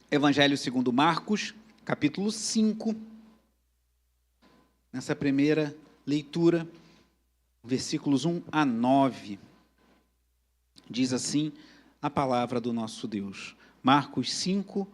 Evangelho segundo Marcos, capítulo 5, nessa primeira leitura, versículos 1 a 9. Diz assim a palavra do nosso Deus. Marcos 5,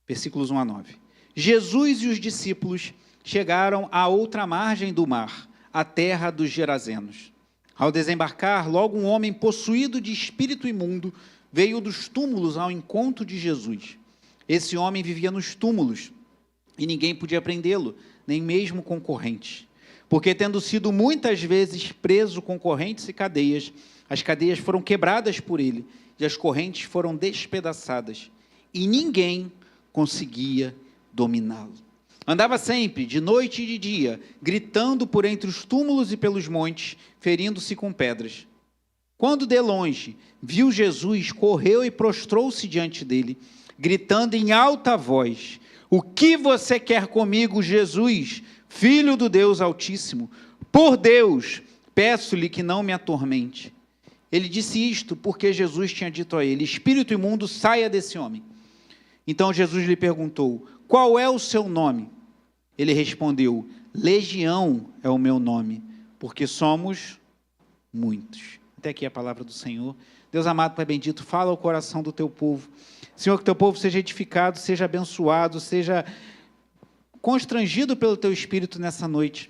versículos 1 a 9. Jesus e os discípulos chegaram à outra margem do mar, a terra dos Gerazenos. Ao desembarcar, logo um homem possuído de espírito imundo veio dos túmulos ao encontro de Jesus. Esse homem vivia nos túmulos e ninguém podia prendê-lo, nem mesmo concorrentes. Porque, tendo sido muitas vezes preso com correntes e cadeias, as cadeias foram quebradas por ele e as correntes foram despedaçadas. E ninguém conseguia dominá-lo. Andava sempre, de noite e de dia, gritando por entre os túmulos e pelos montes, ferindo-se com pedras. Quando de longe viu Jesus, correu e prostrou-se diante dele, gritando em alta voz: "O que você quer comigo, Jesus, Filho do Deus Altíssimo? Por Deus, peço-lhe que não me atormente." Ele disse isto porque Jesus tinha dito a ele: "Espírito imundo, saia desse homem." Então Jesus lhe perguntou: "Qual é o seu nome?" Ele respondeu: "Legião é o meu nome, porque somos muitos." Até aqui a palavra do Senhor. Deus amado, Pai bendito, fala ao coração do teu povo. Senhor, que teu povo seja edificado, seja abençoado, seja constrangido pelo teu Espírito nessa noite.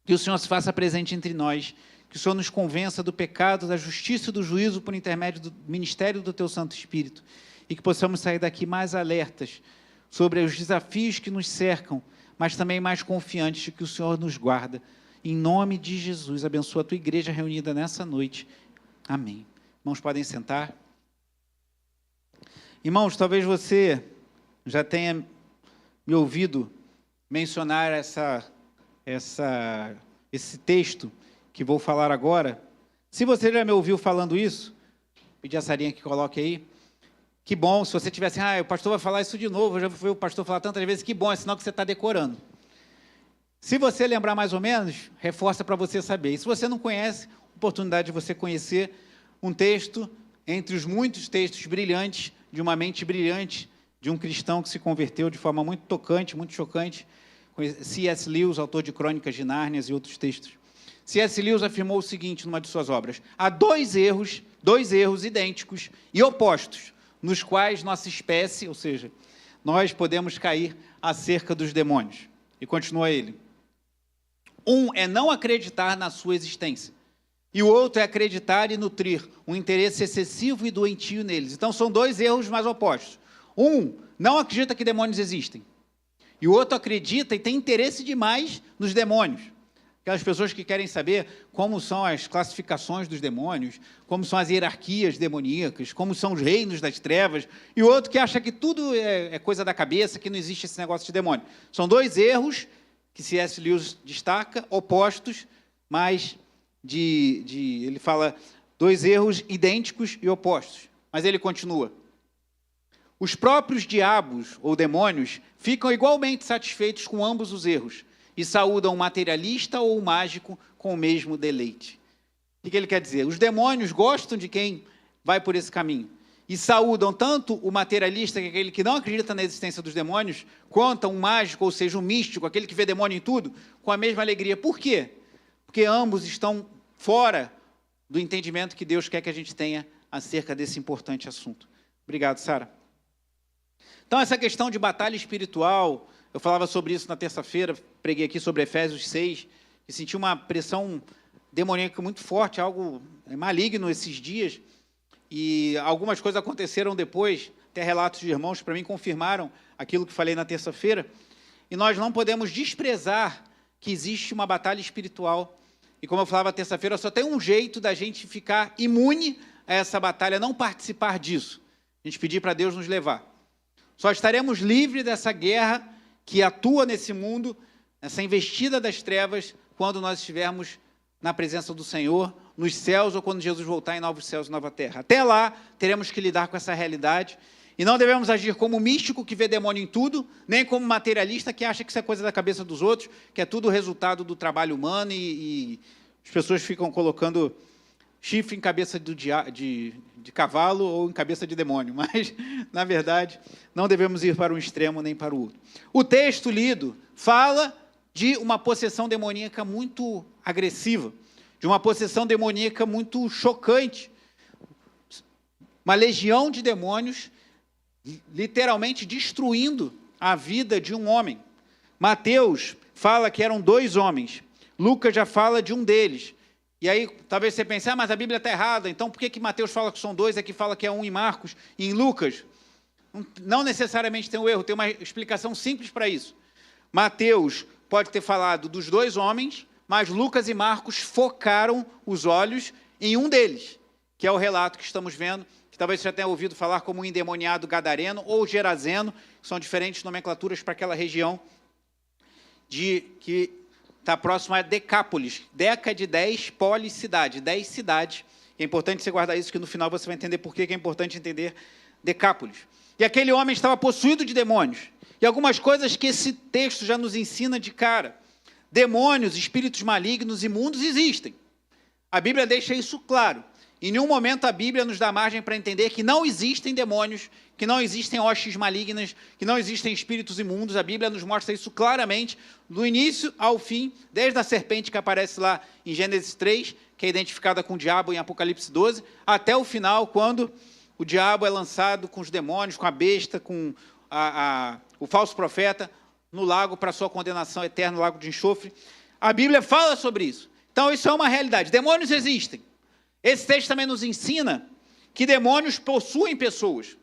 Que o Senhor se faça presente entre nós. Que o Senhor nos convença do pecado, da justiça e do juízo por intermédio do ministério do teu Santo Espírito. E que possamos sair daqui mais alertas sobre os desafios que nos cercam, mas também mais confiantes de que o Senhor nos guarda. Em nome de Jesus, abençoa a tua igreja reunida nessa noite. Amém. Irmãos, podem sentar. Irmãos, talvez você já tenha me ouvido mencionar esse texto que vou falar agora. Se você já me ouviu falando isso, pedir a Sarinha que coloque aí. Que bom, se você tivesse, o pastor vai falar isso de novo, eu já fui o pastor falar tantas vezes, que bom, é sinal que você está decorando. Se você lembrar mais ou menos, reforça para você saber. E se você não conhece, oportunidade de você conhecer um texto entre os muitos textos brilhantes, de uma mente brilhante, de um cristão que se converteu de forma muito tocante, muito chocante, C.S. Lewis, autor de Crônicas de Nárnia e outros textos. C.S. Lewis afirmou o seguinte numa de suas obras: há dois erros idênticos e opostos, nos quais nossa espécie, ou seja, nós podemos cair acerca dos demônios. E continua ele: um é não acreditar na sua existência, e o outro é acreditar e nutrir um interesse excessivo e doentio neles. Então, são dois erros mais opostos. Um não acredita que demônios existem, e o outro acredita e tem interesse demais nos demônios. Aquelas pessoas que querem saber como são as classificações dos demônios, como são as hierarquias demoníacas, como são os reinos das trevas, e o outro que acha que tudo é coisa da cabeça, que não existe esse negócio de demônio. São dois erros que C.S. Lewis destaca, opostos, mas ele fala dois erros idênticos e opostos. Mas ele continua: os próprios diabos ou demônios ficam igualmente satisfeitos com ambos os erros e saúdam o materialista ou o mágico com o mesmo deleite. O que ele quer dizer? Os demônios gostam de quem vai por esse caminho e saúdam tanto o materialista, que é aquele que não acredita na existência dos demônios, quanto um mágico, ou seja, um místico, aquele que vê demônio em tudo, com a mesma alegria. Por quê? Porque ambos estão fora do entendimento que Deus quer que a gente tenha acerca desse importante assunto. Obrigado, Sara. Então, essa questão de batalha espiritual, eu falava sobre isso na terça-feira, preguei aqui sobre Efésios 6, e senti uma pressão demoníaca muito forte, algo maligno esses dias, e algumas coisas aconteceram depois, até relatos de irmãos para mim confirmaram aquilo que falei na terça-feira, e nós não podemos desprezar que existe uma batalha espiritual. E como eu falava terça-feira, só tem um jeito da gente ficar imune a essa batalha, não participar disso. A gente pedir para Deus nos levar. Só estaremos livres dessa guerra que atua nesse mundo, essa investida das trevas, quando nós estivermos na presença do Senhor, nos céus, ou quando Jesus voltar em novos céus e nova terra. Até lá, teremos que lidar com essa realidade. E não devemos agir como místico que vê demônio em tudo, nem como materialista que acha que isso é coisa da cabeça dos outros, que é tudo resultado do trabalho humano e as pessoas ficam colocando chifre em cabeça de cavalo ou em cabeça de demônio, mas, na verdade, não devemos ir para um extremo nem para o outro. O texto lido fala de uma possessão demoníaca muito agressiva, de uma possessão demoníaca muito chocante, uma legião de demônios literalmente destruindo a vida de um homem. Mateus fala que eram 2 homens, Lucas já fala de um deles. E aí, talvez você pense, mas a Bíblia está errada, então por que Mateus fala que são 2, aqui fala que é 1 em Marcos e em Lucas? Não necessariamente tem um erro, tem uma explicação simples para isso. Mateus pode ter falado dos 2 homens, mas Lucas e Marcos focaram os olhos em um deles, que é o relato que estamos vendo, que talvez você já tenha ouvido falar como um endemoniado gadareno ou gerazeno, que são diferentes nomenclaturas para aquela região que está próximo a Decápolis, Deca de 10, Polis, cidade, 10 cidades. É importante você guardar isso, que no final você vai entender por que é importante entender Decápolis. E aquele homem estava possuído de demônios. E algumas coisas que esse texto já nos ensina de cara. Demônios, espíritos malignos, imundos existem. A Bíblia deixa isso claro. Em nenhum momento a Bíblia nos dá margem para entender que não existem demônios, que não existem hostes malignas, que não existem espíritos imundos. A Bíblia nos mostra isso claramente, do início ao fim, desde a serpente que aparece lá em Gênesis 3, que é identificada com o diabo em Apocalipse 12, até o final, quando o diabo é lançado com os demônios, com a besta, com o falso profeta, no lago para sua condenação eterna, no lago de enxofre. A Bíblia fala sobre isso. Então, isso é uma realidade. Demônios existem. Esse texto também nos ensina que demônios possuem pessoas.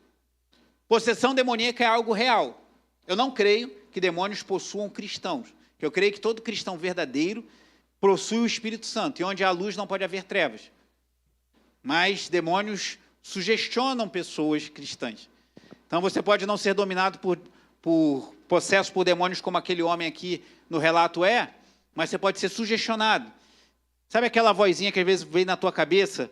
Possessão demoníaca é algo real. Eu não creio que demônios possuam cristãos. Eu creio que todo cristão verdadeiro possui o Espírito Santo, e onde há luz não pode haver trevas. Mas demônios sugestionam pessoas cristãs. Então você pode não ser dominado por possesso por demônios como aquele homem aqui no relato mas você pode ser sugestionado. Sabe aquela vozinha que às vezes vem na tua cabeça?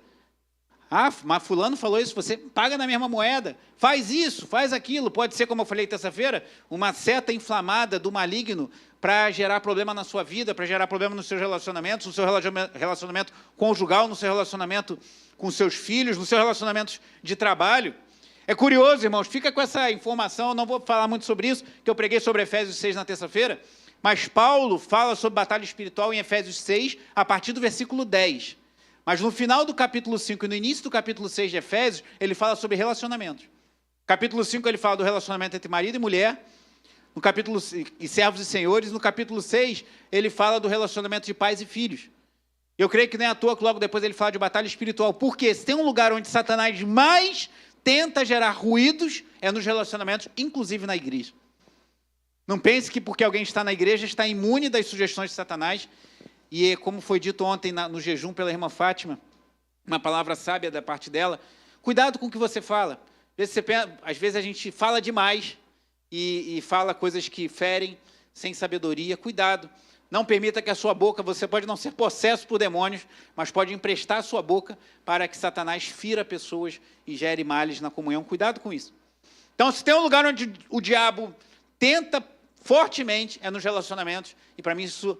Mas fulano falou isso, você paga na mesma moeda, faz isso, faz aquilo. Pode ser, como eu falei terça-feira, uma seta inflamada do maligno para gerar problema na sua vida, para gerar problema nos seus relacionamentos, no seu relacionamento conjugal, no seu relacionamento com seus filhos, no seu relacionamento de trabalho. É curioso, irmãos, fica com essa informação, eu não vou falar muito sobre isso, que eu preguei sobre Efésios 6 na terça-feira, mas Paulo fala sobre batalha espiritual em Efésios 6, a partir do versículo 10. Mas no final do capítulo 5 e no início do capítulo 6 de Efésios, ele fala sobre relacionamentos. Capítulo 5 ele fala do relacionamento entre marido e mulher, no capítulo e servos e senhores, no capítulo 6 ele fala do relacionamento de pais e filhos. Eu creio que nem à toa que logo depois ele fala de batalha espiritual, porque se tem um lugar onde Satanás mais tenta gerar ruídos, é nos relacionamentos, inclusive na igreja. Não pense que porque alguém está na igreja está imune das sugestões de Satanás. E como foi dito ontem no jejum pela irmã Fátima, uma palavra sábia da parte dela, cuidado com o que você fala. Às vezes a gente fala demais e fala coisas que ferem sem sabedoria. Cuidado. Não permita que a sua boca, você pode não ser possesso por demônios, mas pode emprestar a sua boca para que Satanás fira pessoas e gere males na comunhão. Cuidado com isso. Então, se tem um lugar onde o diabo tenta fortemente, é nos relacionamentos, e para mim isso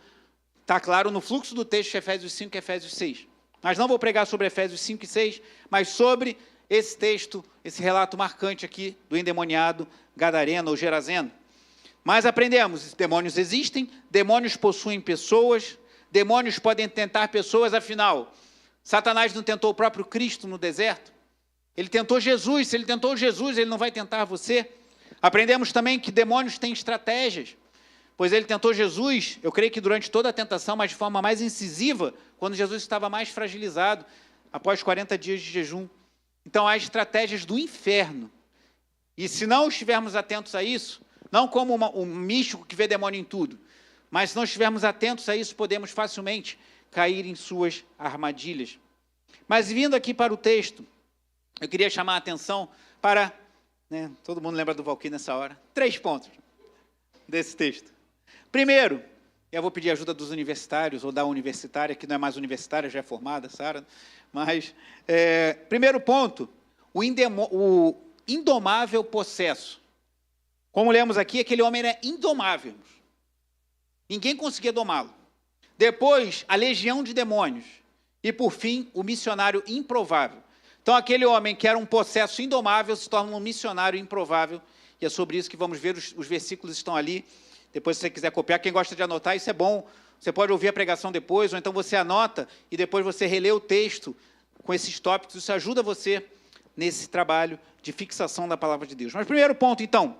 está claro no fluxo do texto de Efésios 5 e Efésios 6. Mas não vou pregar sobre Efésios 5 e 6, mas sobre esse texto, esse relato marcante aqui do endemoniado gadareno ou gerazeno. Mas aprendemos, demônios existem, demônios possuem pessoas, demônios podem tentar pessoas, afinal, Satanás não tentou o próprio Cristo no deserto? Ele tentou Jesus, se ele tentou Jesus, ele não vai tentar você? Aprendemos também que demônios têm estratégias, pois ele tentou Jesus, eu creio que durante toda a tentação, mas de forma mais incisiva, quando Jesus estava mais fragilizado, após 40 dias de jejum. Então, há estratégias do inferno. E se não estivermos atentos a isso, não como um místico que vê demônio em tudo, mas se não estivermos atentos a isso, podemos facilmente cair em suas armadilhas. Mas vindo aqui para o texto, eu queria chamar a atenção para... todo mundo lembra do Valquírio nessa hora? 3 pontos desse texto. Primeiro, eu vou pedir ajuda dos universitários, ou da universitária, que não é mais universitária, já é formada, Sara. Mas, primeiro ponto, o indomável possesso. Como lemos aqui, aquele homem era indomável. Ninguém conseguia domá-lo. Depois, a legião de demônios. E, por fim, o missionário improvável. Então, aquele homem que era um possesso indomável se torna um missionário improvável. E é sobre isso que vamos ver, os versículos estão ali. Depois, se você quiser copiar, quem gosta de anotar, isso é bom. Você pode ouvir a pregação depois, ou então você anota e depois você relê o texto com esses tópicos. Isso ajuda você nesse trabalho de fixação da palavra de Deus. Mas, primeiro ponto, então,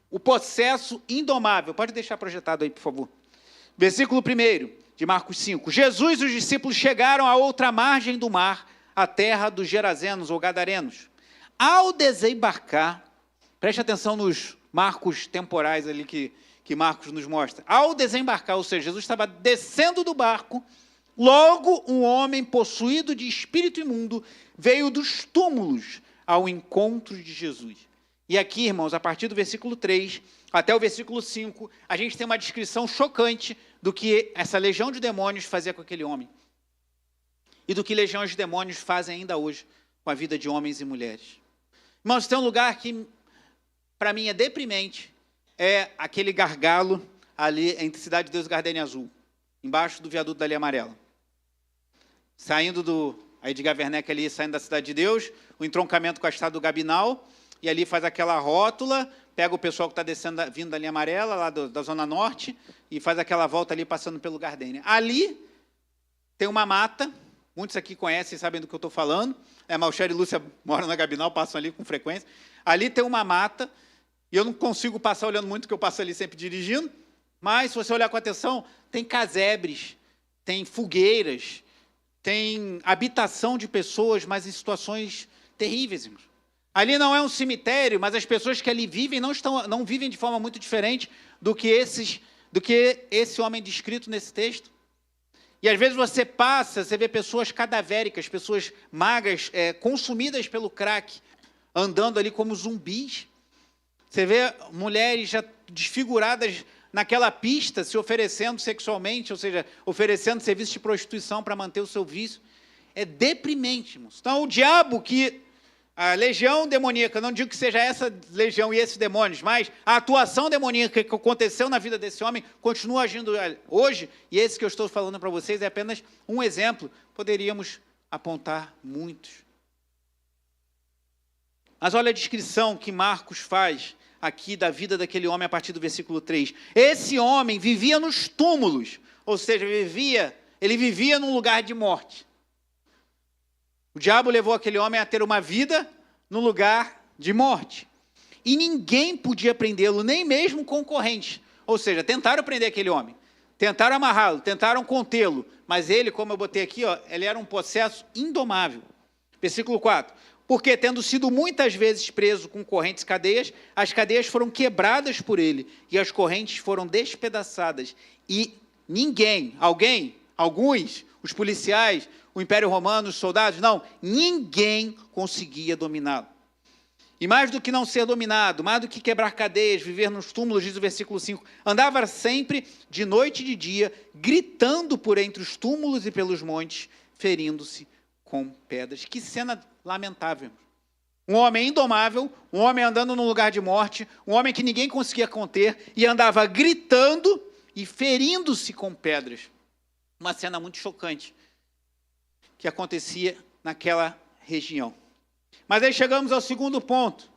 o possesso indomável. Pode deixar projetado aí, por favor. Versículo 1 de Marcos 5. Jesus e os discípulos chegaram à outra margem do mar, a terra dos Gerazenos ou Gadarenos. Ao desembarcar, preste atenção nos marcos temporais ali que Marcos nos mostra. Ao desembarcar, ou seja, Jesus estava descendo do barco, logo um homem possuído de espírito imundo veio dos túmulos ao encontro de Jesus. E aqui, irmãos, a partir do versículo 3 até o versículo 5, a gente tem uma descrição chocante do que essa legião de demônios fazia com aquele homem. E do que legiões de demônios fazem ainda hoje com a vida de homens e mulheres. Irmãos, tem um lugar que, para mim, é deprimente, é aquele gargalo ali entre Cidade de Deus e Gardenia Azul, embaixo do viaduto da Linha Amarela. Saindo a Edgar Werneck ali, saindo da Cidade de Deus, o entroncamento com a estrada do Gabinal, e ali faz aquela rótula, pega o pessoal que está descendo, vindo da Linha Amarela, lá da Zona Norte, e faz aquela volta ali, passando pelo Gardênia. Ali tem uma mata, muitos aqui conhecem, sabem do que eu estou falando, Malcher e Lúcia moram na Gabinal, passam ali com frequência. Ali tem uma mata, e eu não consigo passar olhando muito, porque eu passo ali sempre dirigindo, mas, se você olhar com atenção, tem casebres, tem fogueiras, tem habitação de pessoas, mas em situações terríveis, irmãos. Ali não é um cemitério, mas as pessoas que ali vivem não vivem de forma muito diferente do que esse homem descrito nesse texto. E às vezes você passa, você vê pessoas cadavéricas, pessoas magras, consumidas pelo crack, andando ali como zumbis. Você vê mulheres já desfiguradas naquela pista, se oferecendo sexualmente, ou seja, oferecendo serviço de prostituição para manter o seu vício. É deprimente, irmãos. Então, o diabo a legião demoníaca, não digo que seja essa legião e esses demônios, mas a atuação demoníaca que aconteceu na vida desse homem continua agindo hoje, e esse que eu estou falando para vocês é apenas um exemplo. Poderíamos apontar muitos. Mas olha a descrição que Marcos faz aqui da vida daquele homem a partir do versículo 3. Esse homem vivia nos túmulos, ou seja, ele vivia num lugar de morte. O diabo levou aquele homem a ter uma vida no lugar de morte. E ninguém podia prendê-lo, nem mesmo concorrentes. Ou seja, tentaram prender aquele homem, tentaram amarrá-lo, tentaram contê-lo, mas ele, como eu botei aqui, ele era um possesso indomável. Versículo 4. Porque, tendo sido muitas vezes preso com correntes e cadeias, as cadeias foram quebradas por ele, e as correntes foram despedaçadas. E alguns, os policiais, o Império Romano, os soldados, ninguém conseguia dominá-lo. E mais do que não ser dominado, mais do que quebrar cadeias, viver nos túmulos, diz o versículo 5, andava sempre, de noite e de dia, gritando por entre os túmulos e pelos montes, ferindo-se com pedras. Que cena lamentável. Um homem indomável, um homem andando num lugar de morte, um homem que ninguém conseguia conter, e andava gritando e ferindo-se com pedras. Uma cena muito chocante que acontecia naquela região. Mas aí chegamos ao segundo ponto,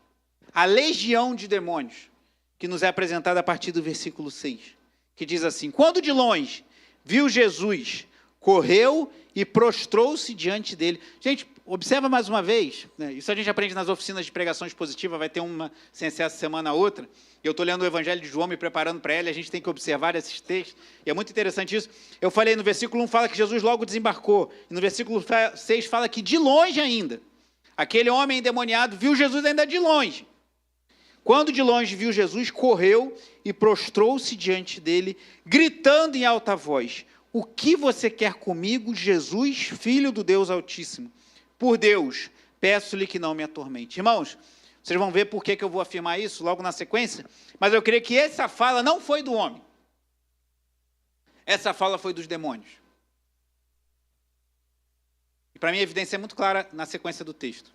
a legião de demônios, que nos é apresentada a partir do versículo 6, que diz assim: quando de longe viu Jesus, correu e prostrou-se diante dele. Gente, observa mais uma vez, isso a gente aprende nas oficinas de pregação expositiva, vai ter uma sem ser essa semana a outra. Eu estou lendo o Evangelho de João, me preparando para ela, e a gente tem que observar esses textos, e é muito interessante isso. Eu falei, no versículo 1 fala que Jesus logo desembarcou, e no versículo 6 fala que de longe ainda, aquele homem endemoniado viu Jesus ainda de longe. Quando de longe viu Jesus, correu e prostrou-se diante dele, gritando em alta voz: o que você quer comigo, Jesus, Filho do Deus Altíssimo? Por Deus, peço-lhe que não me atormente. Irmãos, vocês vão ver por que eu vou afirmar isso logo na sequência, mas eu creio que essa fala não foi do homem. Essa fala foi dos demônios. E para mim a evidência é muito clara na sequência do texto.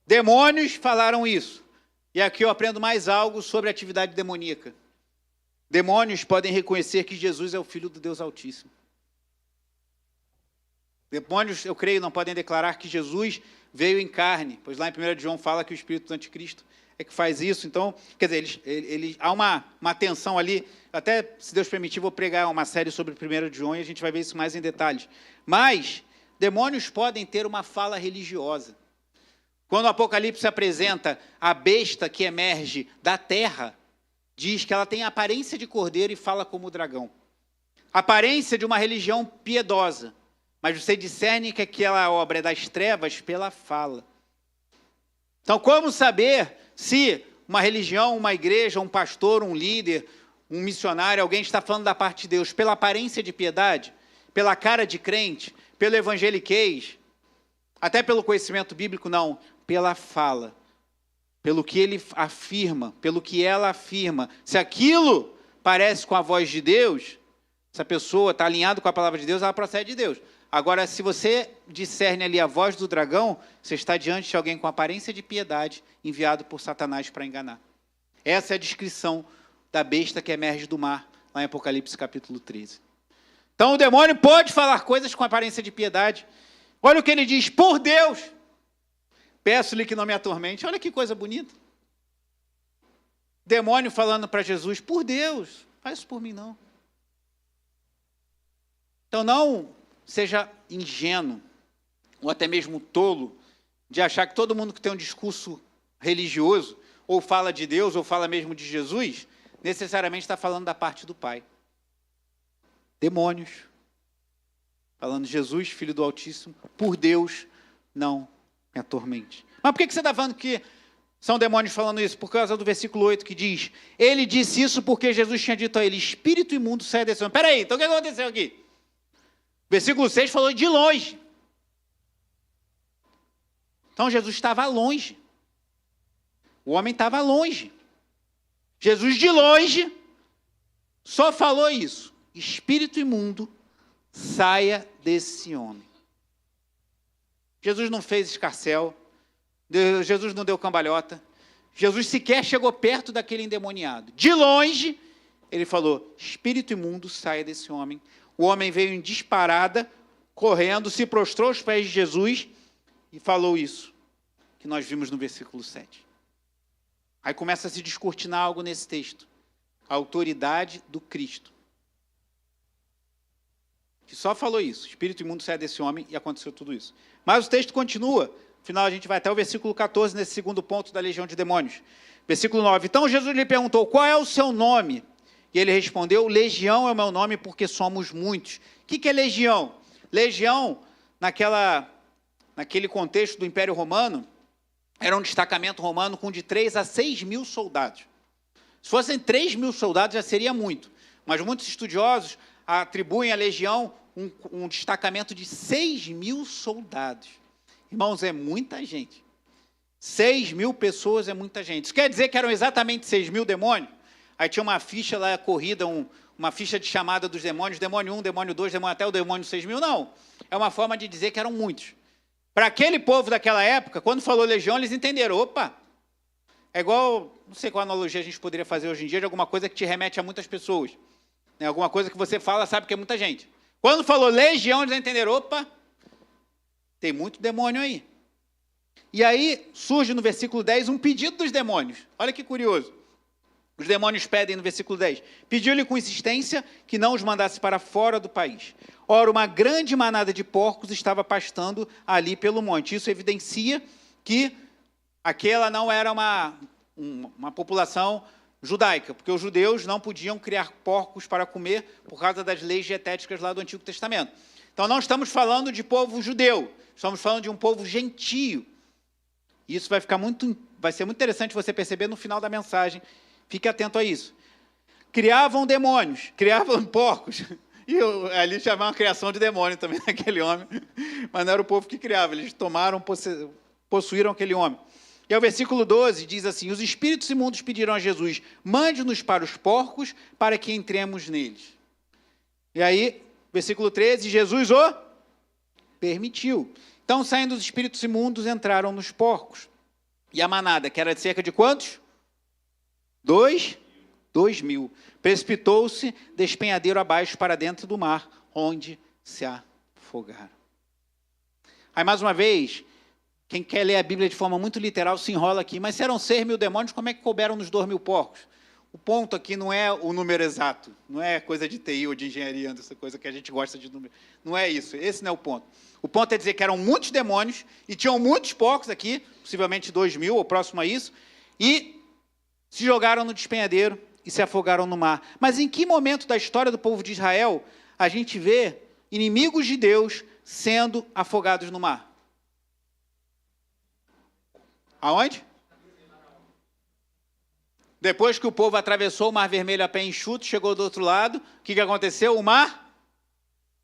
Demônios falaram isso. E aqui eu aprendo mais algo sobre a atividade demoníaca. Demônios podem reconhecer que Jesus é o Filho do Deus Altíssimo. Demônios, eu creio, não podem declarar que Jesus veio em carne, pois lá em 1 João fala que o espírito do anticristo é que faz isso. Então, quer dizer, há uma tensão ali. Até, se Deus permitir, vou pregar uma série sobre 1 João e a gente vai ver isso mais em detalhes. Mas demônios podem ter uma fala religiosa. Quando o Apocalipse apresenta a besta que emerge da terra, diz que ela tem a aparência de cordeiro e fala como o dragão. Aparência de uma religião piedosa, mas você discerne que aquela obra é das trevas pela fala. Então, como saber se uma religião, uma igreja, um pastor, um líder, um missionário, alguém está falando da parte de Deus pela aparência de piedade, pela cara de crente, pelo evangeliquez, até pelo conhecimento bíblico? Não, pela fala, pelo que ele afirma, pelo que ela afirma. Se aquilo parece com a voz de Deus, essa pessoa está alinhada com a palavra de Deus, ela procede de Deus. Agora, se você discerne ali a voz do dragão, você está diante de alguém com aparência de piedade, enviado por Satanás para enganar. Essa é a descrição da besta que emerge do mar, lá em Apocalipse capítulo 13. Então, o demônio pode falar coisas com aparência de piedade. Olha o que ele diz: por Deus, peço-lhe que não me atormente. Olha que coisa bonita. Demônio falando para Jesus: por Deus, faz isso por mim não. Então, não seja ingênuo, ou até mesmo tolo, de achar que todo mundo que tem um discurso religioso, ou fala de Deus, ou fala mesmo de Jesus, necessariamente está falando da parte do Pai. Demônios, falando de Jesus, Filho do Altíssimo, por Deus, não me atormente. Mas por que você está falando que são demônios falando isso? Por causa do versículo 8 que diz: ele disse isso porque Jesus tinha dito a ele: espírito imundo, sai desse homem. Peraí, então o que aconteceu aqui? Versículo 6 falou de longe. Então Jesus estava longe. O homem estava longe. Jesus de longe só falou isso: espírito imundo, saia desse homem. Jesus não fez escarcéu, Jesus não deu cambalhota, Jesus sequer chegou perto daquele endemoniado. De longe, ele falou: espírito imundo, saia desse homem. O homem veio em disparada, correndo, se prostrou aos pés de Jesus e falou isso que nós vimos no versículo 7. Aí começa a se descortinar algo nesse texto: a autoridade do Cristo, que só falou isso: espírito imundo, sai desse homem, e aconteceu tudo isso. Mas o texto continua, no final a gente vai até o versículo 14, nesse segundo ponto da legião de demônios. Versículo 9: então Jesus lhe perguntou: qual é o seu nome? E ele respondeu: legião é o meu nome, porque somos muitos. O que é legião? Legião, naquele contexto do Império Romano, era um destacamento romano com de 3 a 6 mil soldados. Se fossem 3 mil soldados, já seria muito. Mas muitos estudiosos atribuem à legião um destacamento de 6 mil soldados. Irmãos, é muita gente. 6 mil pessoas é muita gente. Isso quer dizer que eram exatamente 6 mil demônios? Aí tinha uma ficha lá corrida, uma ficha de chamada dos demônios, demônio 1, demônio 2, demônio, até o demônio 6 mil. Não, é uma forma de dizer que eram muitos. Para aquele povo daquela época, quando falou legião, eles entenderam: opa, é igual, não sei qual analogia a gente poderia fazer hoje em dia, de alguma coisa que te remete a muitas pessoas. Né? Alguma coisa que você fala, sabe que é muita gente. Quando falou legião, eles entenderam: opa, tem muito demônio aí. E aí surge no versículo 10 um pedido dos demônios. Olha que curioso. Os demônios pedem no versículo 10: pediu-lhe com insistência que não os mandasse para fora do país. Ora, uma grande manada de porcos estava pastando ali pelo monte. Isso evidencia que aquela não era uma população judaica, porque os judeus não podiam criar porcos para comer por causa das leis dietéticas lá do Antigo Testamento. Então não estamos falando de povo judeu, estamos falando de um povo gentio. Isso vai ser muito interessante você perceber no final da mensagem. Fique atento a isso. Criavam demônios, criavam porcos. E ali chamavam a criação de demônio também naquele homem. Mas não era o povo que criava, eles possuíram aquele homem. E o versículo 12 diz assim: os espíritos imundos pediram a Jesus: mande-nos para os porcos, para que entremos neles. E aí, versículo 13, Jesus o permitiu. Então, saindo os espíritos imundos, entraram nos porcos. E a manada, que era de cerca de quantos? 2.000. Precipitou-se despenhadeiro abaixo para dentro do mar, onde se afogaram. Aí, mais uma vez, quem quer ler a Bíblia de forma muito literal se enrola aqui. Mas se eram 6.000 demônios, como é que couberam nos 2.000 porcos? O ponto aqui não é o número exato, não é coisa de TI ou de engenharia, essa coisa que a gente gosta de número. Não é isso, esse não é o ponto. O ponto é dizer que eram muitos demônios e tinham muitos porcos aqui, possivelmente 2.000 ou próximo a isso, e se jogaram no despenhadeiro e se afogaram no mar. Mas em que momento da história do povo de Israel a gente vê inimigos de Deus sendo afogados no mar? Aonde? Depois que o povo atravessou o Mar Vermelho a pé enxuto, chegou do outro lado, o que aconteceu? O mar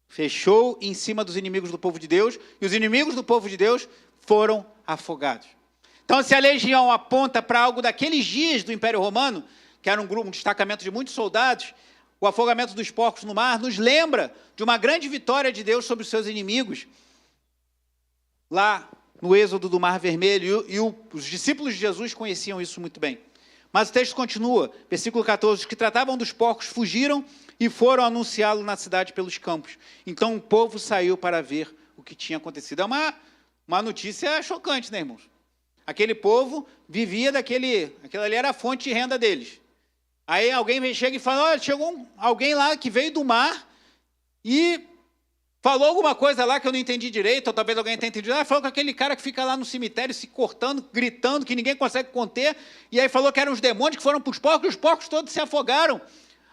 fechou em cima dos inimigos do povo de Deus, e os inimigos do povo de Deus foram afogados. Então, se a legião aponta para algo daqueles dias do Império Romano, que era um destacamento de muitos soldados, o afogamento dos porcos no mar nos lembra de uma grande vitória de Deus sobre os seus inimigos, lá no êxodo do Mar Vermelho, e os discípulos de Jesus conheciam isso muito bem. Mas o texto continua, versículo 14, os que tratavam dos porcos fugiram e foram anunciá-lo na cidade pelos campos. Então o povo saiu para ver o que tinha acontecido. É uma notícia chocante, né, irmãos? Aquele povo vivia aquela ali era a fonte de renda deles. Aí alguém chega e fala, olha, chegou alguém lá que veio do mar e falou alguma coisa lá que eu não entendi direito, ou talvez alguém tenha entendido. Falou com aquele cara que fica lá no cemitério se cortando, gritando, que ninguém consegue conter. E aí falou que eram os demônios que foram para os porcos, e os porcos todos se afogaram.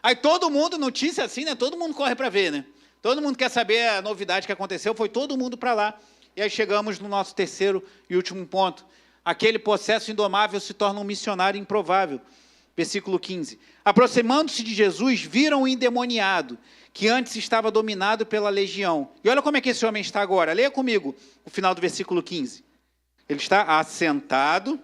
Aí todo mundo, notícia assim, né? Todo mundo corre para ver, né? Todo mundo quer saber a novidade que aconteceu, foi todo mundo para lá. E aí chegamos no nosso terceiro e último ponto. Aquele possesso indomável se torna um missionário improvável. Versículo 15. Aproximando-se de Jesus, viram o endemoniado, que antes estava dominado pela legião. E olha como é que esse homem está agora. Leia comigo o final do versículo 15. Ele está assentado.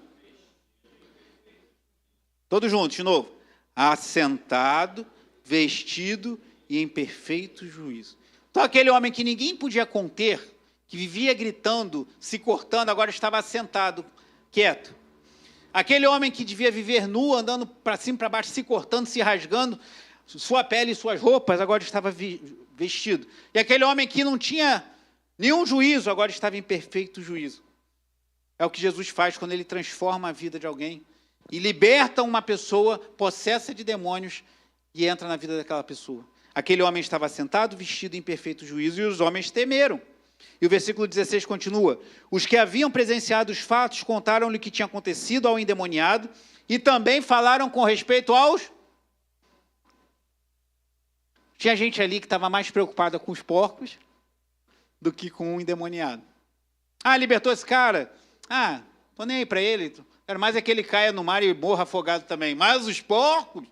Todos juntos, de novo. Assentado, vestido e em perfeito juízo. Então aquele homem que ninguém podia conter, que vivia gritando, se cortando, agora estava assentado, quieto. Aquele homem que devia viver nu, andando para cima e para baixo, se cortando, se rasgando, sua pele e suas roupas, agora estava vestido. E aquele homem que não tinha nenhum juízo, agora estava em perfeito juízo. É o que Jesus faz quando ele transforma a vida de alguém e liberta uma pessoa possessa de demônios e entra na vida daquela pessoa. Aquele homem estava sentado, vestido em perfeito juízo, e os homens temeram. E o versículo 16 continua. Os que haviam presenciado os fatos contaram-lhe o que tinha acontecido ao endemoniado e também falaram com respeito aos... Tinha gente ali que estava mais preocupada com os porcos do que com o endemoniado. Ah, libertou esse cara. Ah, tô nem aí para ele. Quero mais é que ele caia no mar e morra afogado também. Mas os porcos...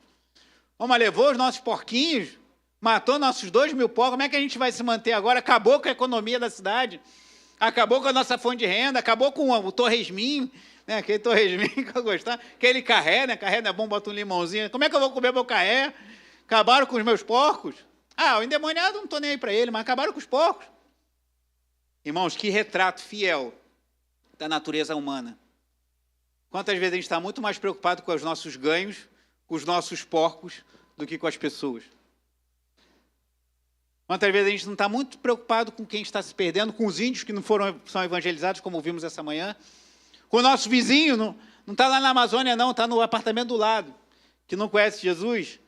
Mas levou os nossos porquinhos... Matou nossos 2.000 porcos, como é que a gente vai se manter agora? Acabou com a economia da cidade, acabou com a nossa fonte de renda, acabou com o torresminho, né? Aquele torresminho que eu gostava, aquele carré, né? Carré não é bom, bota um limãozinho. Como é que eu vou comer meu carré? Acabaram com os meus porcos? Ah, o endemoniado não estou nem aí para ele, mas acabaram com os porcos. Irmãos, que retrato fiel da natureza humana. Quantas vezes a gente está muito mais preocupado com os nossos ganhos, com os nossos porcos, do que com as pessoas. Quantas vezes a gente não está muito preocupado com quem está se perdendo, com os índios que não são evangelizados, como vimos essa manhã, com o nosso vizinho, não está lá na Amazônia não, está no apartamento do lado, que não conhece Jesus,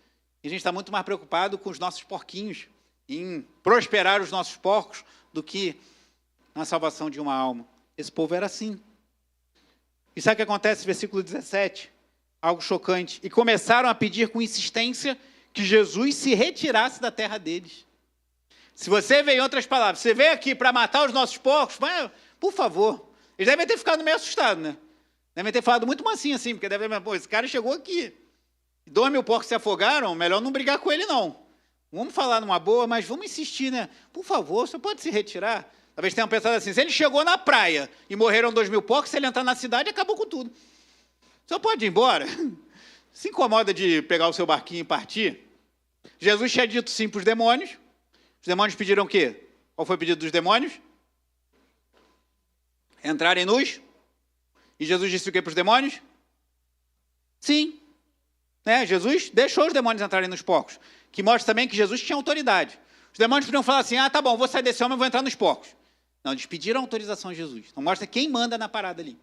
e a gente está muito mais preocupado com os nossos porquinhos, em prosperar os nossos porcos, do que na salvação de uma alma. Esse povo era assim. E sabe o que acontece? Versículo 17, algo chocante. E começaram a pedir com insistência que Jesus se retirasse da terra deles. Se você veio, em outras palavras, você veio aqui para matar os nossos porcos, mas, por favor. Eles devem ter ficado meio assustados, né? Devem ter falado muito mansinho assim, porque devem ter, pô, esse cara chegou aqui. 2.000 porcos se afogaram, melhor não brigar com ele, não. Vamos falar numa boa, mas vamos insistir, né? Por favor, você pode se retirar? Talvez tenham pensado assim, se ele chegou na praia e morreram 2.000 porcos, se ele entrar na cidade, acabou com tudo. O senhor pode ir embora? Se incomoda de pegar o seu barquinho e partir? Jesus tinha dito sim para os demônios. Os demônios pediram o quê? Qual foi o pedido dos demônios? Entrarem nus. E Jesus disse o quê para os demônios? Sim. Né? Jesus deixou os demônios entrarem nos porcos. Que mostra também que Jesus tinha autoridade. Os demônios podiam falar assim, ah, tá bom, vou sair desse homem e vou entrar nos porcos. Não, eles pediram autorização a Jesus. Então mostra quem manda na parada ali.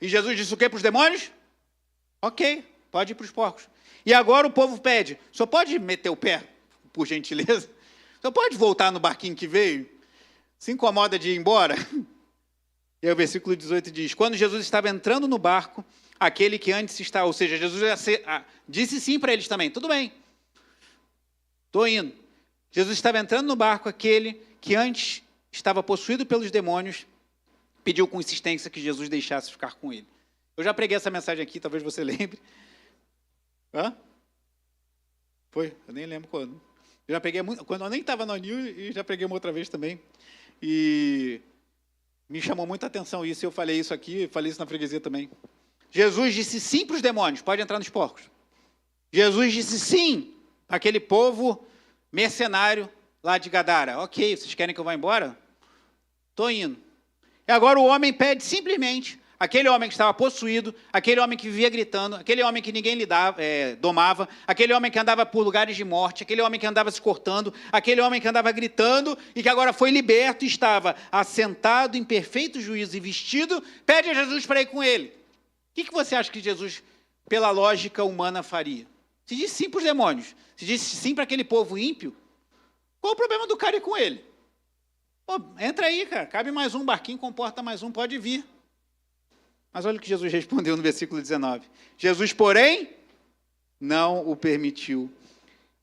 E Jesus disse o quê para os demônios? Ok, pode ir para os porcos. E agora o povo pede, o senhor pode meter o pé, por gentileza? O senhor pode voltar no barquinho que veio? Se incomoda de ir embora? E aí o versículo 18 diz, quando Jesus estava entrando no barco, aquele que antes estava, ou seja, Jesus disse sim para eles também, tudo bem, estou indo. Jesus estava entrando no barco, aquele que antes estava possuído pelos demônios, pediu com insistência que Jesus deixasse ficar com ele. Eu já preguei essa mensagem aqui, talvez você lembre. Hã? Foi? Eu nem lembro quando. Eu já preguei muito, quando eu nem estava no Anil e já preguei uma outra vez também. E me chamou muita atenção isso, eu falei isso aqui, falei isso na freguesia também. Jesus disse sim para os demônios, pode entrar nos porcos. Jesus disse sim àquele povo mercenário lá de Gadara. Ok, vocês querem que eu vá embora? Estou indo. E agora o homem pede simplesmente, aquele homem que estava possuído, aquele homem que vivia gritando, aquele homem que ninguém domava, aquele homem que andava por lugares de morte, aquele homem que andava se cortando, aquele homem que andava gritando e que agora foi liberto e estava assentado em perfeito juízo e vestido, pede a Jesus para ir com ele. O que você acha que Jesus, pela lógica humana, faria? Se disse sim para os demônios, se disse sim para aquele povo ímpio, qual o problema do cara ir com ele? Pô, entra aí, cara, cabe mais um barquinho, comporta mais um, pode vir. Mas olha o que Jesus respondeu no versículo 19. Jesus, porém, não o permitiu.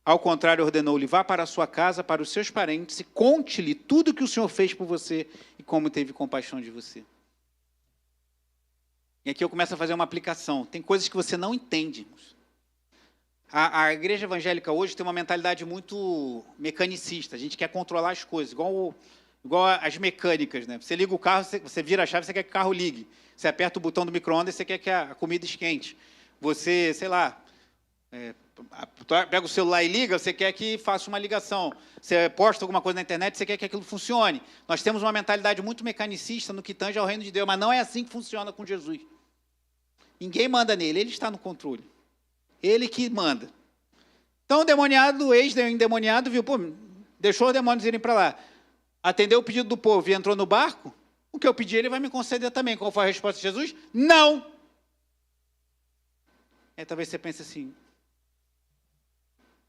Ao contrário, ordenou-lhe, vá para a sua casa, para os seus parentes, e conte-lhe tudo o que o Senhor fez por você e como teve compaixão de você. E aqui eu começo a fazer uma aplicação. Tem coisas que você não entende, irmãos. A igreja evangélica hoje tem uma mentalidade muito mecanicista. A gente quer controlar as coisas, igual as mecânicas, né? Você liga o carro, você vira a chave, você quer que o carro ligue. Você aperta o botão do micro-ondas, você quer que a comida esquente. Você, sei lá, pega o celular e liga, você quer que faça uma ligação. Você posta alguma coisa na internet, você quer que aquilo funcione. Nós temos uma mentalidade muito mecanicista no que tange ao reino de Deus, mas não é assim que funciona com Jesus. Ninguém manda nele, ele está no controle. Ele que manda. Então o demoniado, o ex-endemoniado, viu, pô, deixou os demônios irem para lá. Atendeu o pedido do povo e entrou no barco, o que eu pedi ele vai me conceder também. Qual foi a resposta de Jesus? Não! Talvez você pense assim,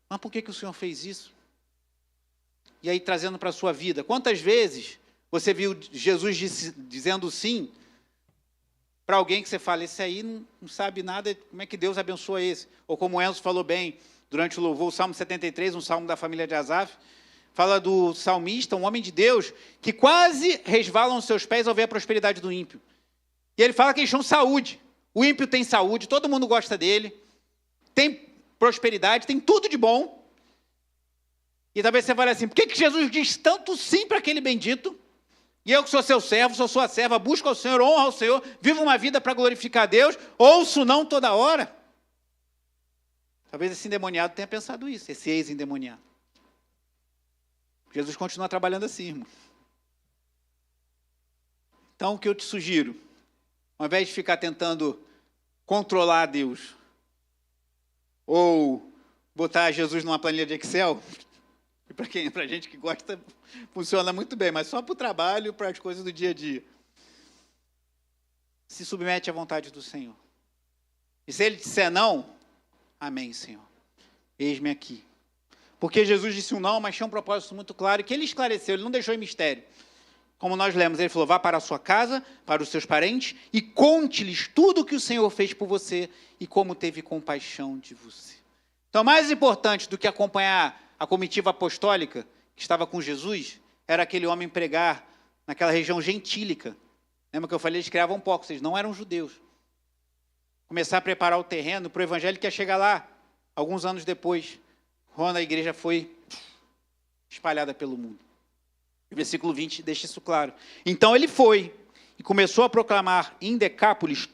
mas por que o Senhor fez isso? E aí, trazendo para a sua vida, quantas vezes você viu Jesus dizendo sim para alguém que você fala, esse aí não sabe nada, como é que Deus abençoa esse? Ou como o Enzo falou bem, durante o louvor, o Salmo 73, um salmo da família de Asaf, fala do salmista, um homem de Deus, que quase resvalam os seus pés ao ver a prosperidade do ímpio. E ele fala que eles tinham saúde. O ímpio tem saúde, todo mundo gosta dele, tem prosperidade, tem tudo de bom. E talvez você fale assim, por que Jesus diz tanto sim para aquele bendito? E eu que sou seu servo, sou sua serva, busco ao Senhor, honro ao Senhor, vivo uma vida para glorificar a Deus, ouço não toda hora. Talvez esse endemoniado tenha pensado isso, esse ex-endemoniado. Jesus continua trabalhando assim, irmão. Então, o que eu te sugiro? Ao invés de ficar tentando controlar Deus, ou botar Jesus numa planilha de Excel, e para a gente que gosta, funciona muito bem, mas só para o trabalho, para as coisas do dia a dia. Se submete à vontade do Senhor. E se ele disser não, amém, Senhor. Eis-me aqui. Porque Jesus disse um não, mas tinha um propósito muito claro, que ele esclareceu, ele não deixou em mistério. Como nós lemos, ele falou, vá para a sua casa, para os seus parentes, e conte-lhes tudo o que o Senhor fez por você, e como teve compaixão de você. Então, mais importante do que acompanhar a comitiva apostólica, que estava com Jesus, era aquele homem pregar naquela região gentílica. Lembra que eu falei, eles criavam porcos, eles não eram judeus. Começar a preparar o terreno para o evangelho que ia chegar lá, alguns anos depois, quando a igreja foi espalhada pelo mundo. O versículo 20 deixa isso claro. Então ele foi e começou a proclamar em Decápolis,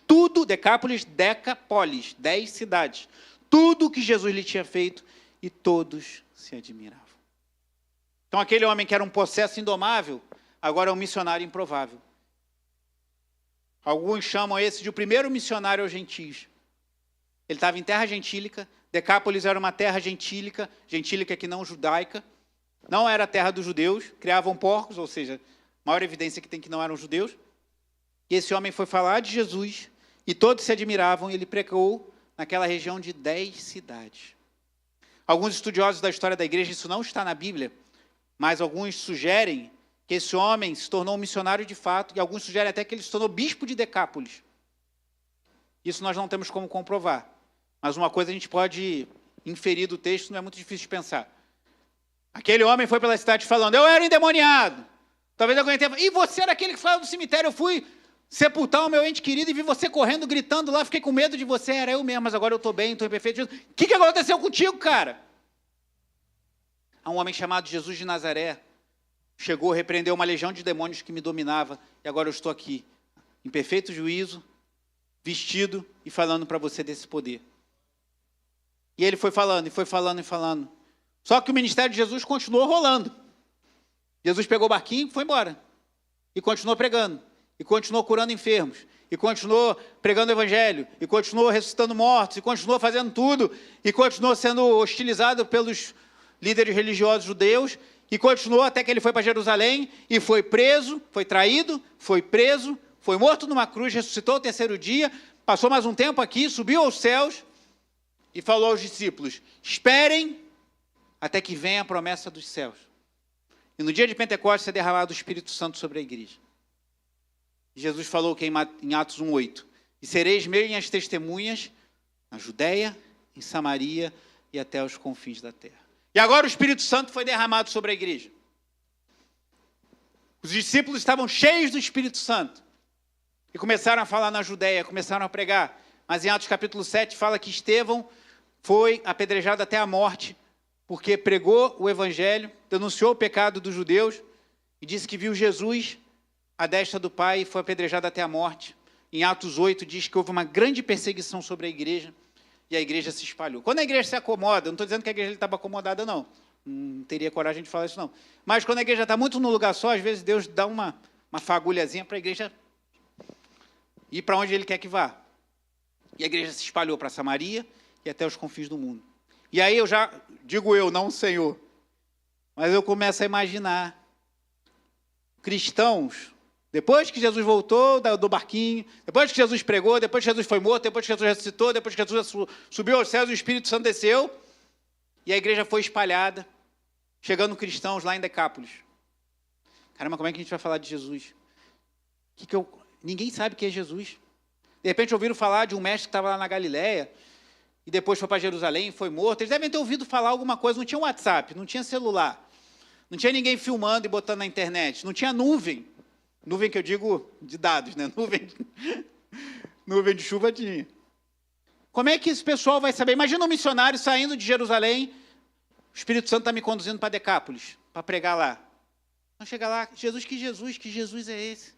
Decapolis, 10 cidades, tudo o que Jesus lhe tinha feito, e todos se admiravam. Então aquele homem que era um possesso indomável, agora é um missionário improvável. Alguns chamam esse de o primeiro missionário aos gentios. Ele estava em terra gentílica, Decápolis era uma terra gentílica que não judaica, não era a terra dos judeus, criavam porcos, ou seja, maior evidência que tem que não eram judeus. E esse homem foi falar de Jesus, e todos se admiravam, e ele pregou naquela região de 10 cidades. Alguns estudiosos da história da igreja, isso não está na Bíblia, mas alguns sugerem que esse homem se tornou um missionário de fato, e alguns sugerem até que ele se tornou bispo de Decápolis. Isso nós não temos como comprovar, mas uma coisa a gente pode inferir do texto, não é muito difícil de pensar. Aquele homem foi pela cidade falando, eu era endemoniado. Talvez alguém tenha falado, e você era aquele que foi do cemitério, eu fui sepultar o meu ente querido e vi você correndo, gritando lá, fiquei com medo de você, era eu mesmo, mas agora eu estou bem, estou em perfeito. O que aconteceu contigo, cara? Há um homem chamado Jesus de Nazaré, chegou, repreendeu uma legião de demônios que me dominava, e agora eu estou aqui, em perfeito juízo, vestido e falando para você desse poder. E ele foi falando, e foi falando, e falando. Só que o ministério de Jesus continuou rolando. Jesus pegou o barquinho e foi embora. E continuou pregando. E continuou curando enfermos. E continuou pregando o evangelho. E continuou ressuscitando mortos. E continuou fazendo tudo. E continuou sendo hostilizado pelos líderes religiosos judeus. E continuou até que ele foi para Jerusalém. E foi preso, foi traído, foi preso, foi morto numa cruz, ressuscitou ao terceiro dia. Passou mais um tempo aqui, subiu aos céus. E falou aos discípulos, esperem até que venha a promessa dos céus. E no dia de Pentecostes é derramado o Espírito Santo sobre a igreja. Jesus falou que em Atos 1:8, e sereis minhas testemunhas na Judéia, em Samaria e até os confins da terra. E agora o Espírito Santo foi derramado sobre a igreja. Os discípulos estavam cheios do Espírito Santo. E começaram a falar na Judéia, começaram a pregar. Mas em Atos capítulo 7 fala que Estevão foi apedrejado até a morte, porque pregou o evangelho, denunciou o pecado dos judeus e disse que viu Jesus à destra do Pai e foi apedrejado até a morte. Em Atos 8 diz que houve uma grande perseguição sobre a igreja e a igreja se espalhou. Quando a igreja se acomoda, não estou dizendo que a igreja estava acomodada, não teria coragem de falar isso, não. Mas quando a igreja está muito num lugar só, às vezes Deus dá uma fagulhazinha para a igreja ir para onde Ele quer que vá. E a igreja se espalhou para Samaria e até os confins do mundo. E aí eu já, digo eu, não o Senhor, mas eu começo a imaginar cristãos, depois que Jesus voltou do barquinho, depois que Jesus pregou, depois que Jesus foi morto, depois que Jesus ressuscitou, depois que Jesus subiu aos céus e o Espírito Santo desceu, e a igreja foi espalhada, chegando cristãos lá em Decápolis. Caramba, como é que a gente vai falar de Jesus? Ninguém sabe quem é Jesus. De repente ouviram falar de um mestre que estava lá na Galileia, e depois foi para Jerusalém e foi morto. Eles devem ter ouvido falar alguma coisa, não tinha WhatsApp, não tinha celular, não tinha ninguém filmando e botando na internet, não tinha nuvem. Nuvem que eu digo de dados, né? Nuvem de chuva tinha. Como é que esse pessoal vai saber? Imagina um missionário saindo de Jerusalém, o Espírito Santo está me conduzindo para Decápolis, para pregar lá. Então chega lá, que Jesus é esse?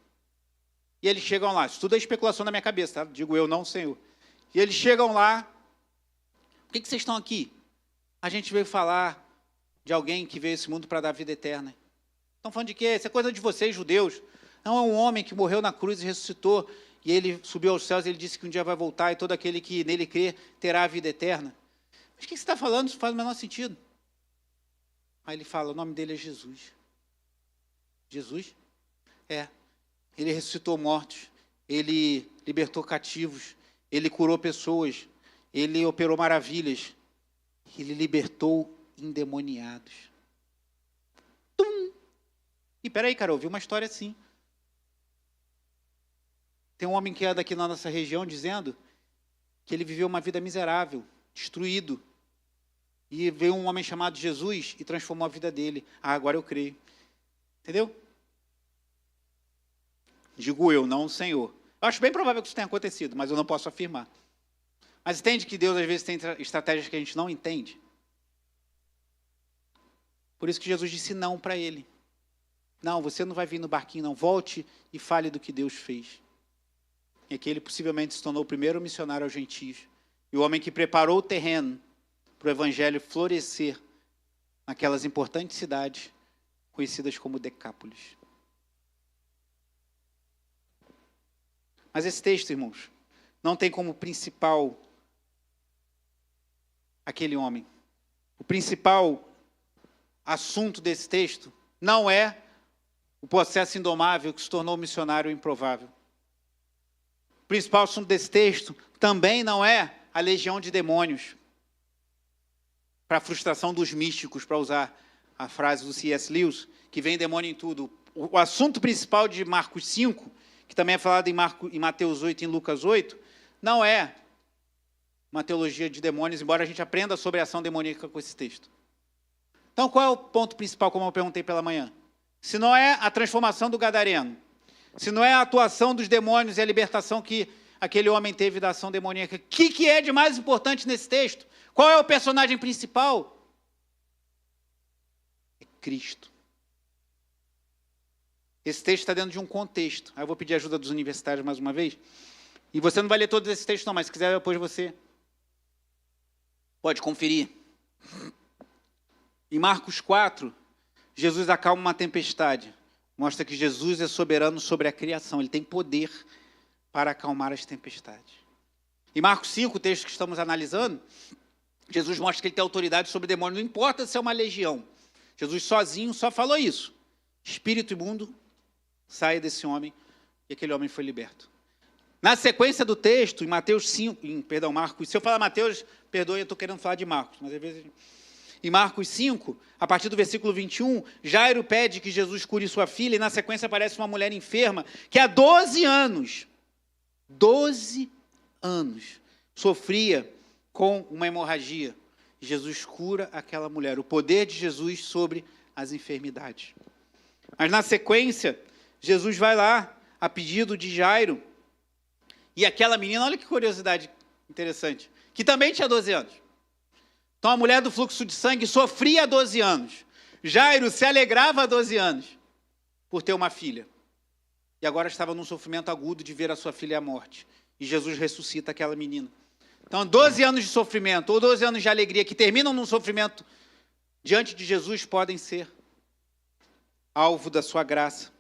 E eles chegam lá, isso tudo é especulação na minha cabeça, tá? Digo eu, não o Senhor. E eles chegam lá, por que vocês estão aqui? A gente veio falar de alguém que veio a esse mundo para dar vida eterna. Estão falando de quê? Isso é coisa de vocês, judeus. Não, é um homem que morreu na cruz e ressuscitou, e ele subiu aos céus, e ele disse que um dia vai voltar, e todo aquele que nele crê terá a vida eterna. Mas o que você está falando? Isso faz o menor sentido. Aí ele fala, o nome dele é Jesus. Jesus? É. Ele ressuscitou mortos, ele libertou cativos, ele curou pessoas, ele operou maravilhas, ele libertou endemoniados. Tum! E peraí, cara, eu ouvi uma história assim. Tem um homem que é daqui na nossa região dizendo que ele viveu uma vida miserável, destruído. E veio um homem chamado Jesus e transformou a vida dele. Ah, agora eu creio. Entendeu? Digo eu, não o Senhor. Eu acho bem provável que isso tenha acontecido, mas eu não posso afirmar. Mas entende que Deus às vezes tem estratégias que a gente não entende? Por isso que Jesus disse não para ele. Não, você não vai vir no barquinho, não. Volte e fale do que Deus fez. E aqui ele possivelmente se tornou o primeiro missionário aos gentios. E o homem que preparou o terreno para o evangelho florescer naquelas importantes cidades conhecidas como Decápolis. Mas esse texto, irmãos, não tem como principal aquele homem. O principal assunto desse texto não é o processo indomável que se tornou missionário improvável. O principal assunto desse texto também não é a legião de demônios, para a frustração dos místicos, para usar a frase do C.S. Lewis, que vem demônio em tudo. O assunto principal de Marcos 5, que também é falado em Mateus 8 e em Lucas 8, não é uma teologia de demônios, embora a gente aprenda sobre a ação demoníaca com esse texto. Então, qual é o ponto principal, como eu perguntei pela manhã? Se não é a transformação do gadareno, se não é a atuação dos demônios e a libertação que aquele homem teve da ação demoníaca, o que é de mais importante nesse texto? Qual é o personagem principal? É Cristo. Esse texto está dentro de um contexto. Aí eu vou pedir ajuda dos universitários mais uma vez. E você não vai ler todos esses textos não, mas se quiser depois você pode conferir. Em Marcos 4, Jesus acalma uma tempestade. Mostra que Jesus é soberano sobre a criação. Ele tem poder para acalmar as tempestades. Em Marcos 5, o texto que estamos analisando, Jesus mostra que ele tem autoridade sobre demônios. Não importa se é uma legião. Jesus sozinho só falou isso. Espírito imundo, saia desse homem. E aquele homem foi liberto. Na sequência do texto, em Marcos 5, se eu falar Mateus, perdoe, eu estou querendo falar de Marcos, mas às vezes... Em Marcos 5, a partir do versículo 21, Jairo pede que Jesus cure sua filha, e na sequência aparece uma mulher enferma, que há 12 anos, sofria com uma hemorragia. Jesus cura aquela mulher, o poder de Jesus sobre as enfermidades. Mas na sequência, Jesus vai lá, a pedido de Jairo, e aquela menina, olha que curiosidade interessante, que também tinha 12 anos. Então, a mulher do fluxo de sangue sofria há 12 anos. Jairo se alegrava há 12 anos por ter uma filha. E agora estava num sofrimento agudo de ver a sua filha à morte. E Jesus ressuscita aquela menina. Então, 12 anos de sofrimento ou 12 anos de alegria que terminam num sofrimento diante de Jesus podem ser alvo da sua graça.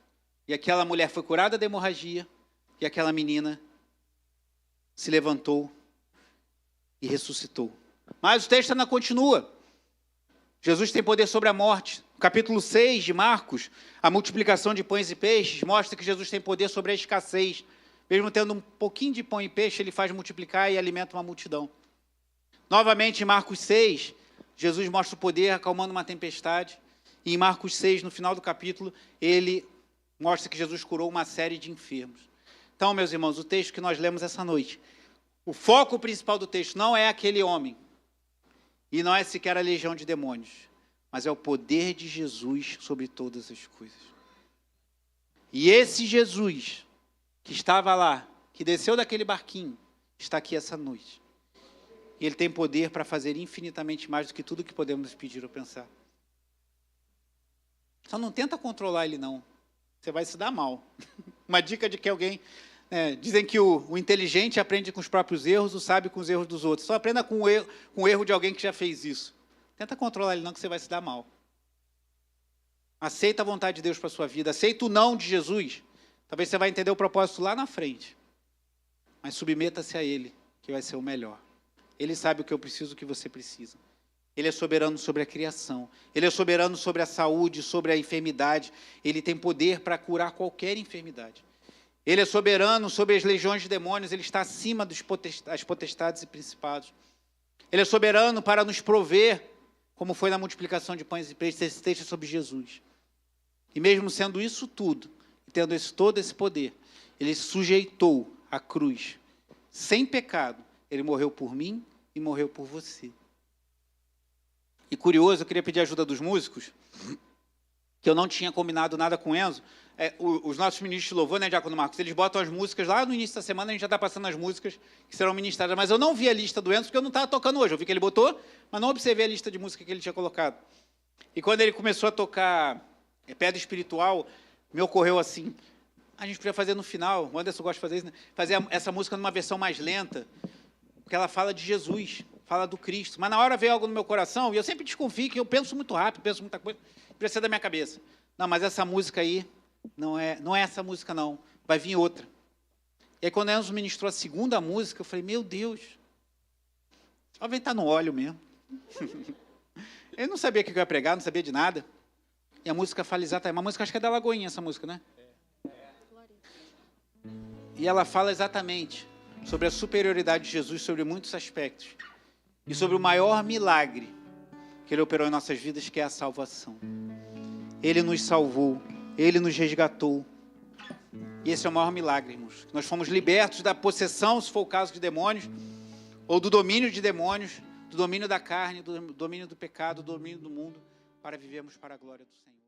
E aquela mulher foi curada da hemorragia e aquela menina se levantou e ressuscitou. Mas o texto ainda continua. Jesus tem poder sobre a morte. No capítulo 6 de Marcos, a multiplicação de pães e peixes mostra que Jesus tem poder sobre a escassez. Mesmo tendo um pouquinho de pão e peixe, ele faz multiplicar e alimenta uma multidão. Novamente, em Marcos 6, Jesus mostra o poder acalmando uma tempestade. E em Marcos 6, no final do capítulo, ele mostra que Jesus curou uma série de enfermos. Então, meus irmãos, o texto que nós lemos essa noite, o foco principal do texto não é aquele homem, e não é sequer a legião de demônios, mas é o poder de Jesus sobre todas as coisas. E esse Jesus, que estava lá, que desceu daquele barquinho, está aqui essa noite. E ele tem poder para fazer infinitamente mais do que tudo que podemos pedir ou pensar. Só não tenta controlar ele, não. Você vai se dar mal. Uma dica de que alguém... dizem que o inteligente aprende com os próprios erros, o sábio com os erros dos outros. Só aprenda com o erro de alguém que já fez isso. Tenta controlar ele não, que você vai se dar mal. Aceita a vontade de Deus para a sua vida. Aceita o não de Jesus. Talvez você vai entender o propósito lá na frente. Mas submeta-se a Ele, que vai ser o melhor. Ele sabe o que eu preciso, o que você precisa. Ele é soberano sobre a criação. Ele é soberano sobre a saúde, sobre a enfermidade. Ele tem poder para curar qualquer enfermidade. Ele é soberano sobre as legiões de demônios, ele está acima das potestades e principados. Ele é soberano para nos prover, como foi na multiplicação de pães e peixes, esse texto é sobre Jesus. E mesmo sendo isso tudo, e tendo todo esse poder, ele sujeitou a cruz, sem pecado. Ele morreu por mim e morreu por você. E curioso, eu queria pedir a ajuda dos músicos, que eu não tinha combinado nada com o Enzo. Os nossos ministros de louvor, né, Diácono Marcos, eles botam as músicas lá no início da semana, a gente já está passando as músicas que serão ministradas, mas eu não vi a lista do Enzo, porque eu não estava tocando hoje. Eu vi que ele botou, mas não observei a lista de música que ele tinha colocado. E quando ele começou a tocar Pedra Espiritual, me ocorreu assim, a gente podia fazer no final, o Anderson gosta de fazer isso, né? Fazer essa música numa versão mais lenta, porque ela fala de Jesus, fala do Cristo. Mas na hora veio algo no meu coração, e eu sempre desconfio que eu penso muito rápido, penso muita coisa, precisa da minha cabeça. Não, mas essa música aí, não é essa música não, vai vir outra. E aí quando Enzo ministrou a segunda música, eu falei, meu Deus, só vem estar no óleo mesmo. Ele não sabia o que eu ia pregar, não sabia de nada. E a música fala exatamente, uma música, acho que é da Lagoinha essa música, né? E ela fala exatamente sobre a superioridade de Jesus sobre muitos aspectos. E sobre o maior milagre que Ele operou em nossas vidas, que é a salvação. Ele nos salvou, Ele nos resgatou. E esse é o maior milagre, irmãos. Nós fomos libertos da possessão, se for o caso, de demônios, ou do domínio de demônios, do domínio da carne, do domínio do pecado, do domínio do mundo, para vivermos para a glória do Senhor.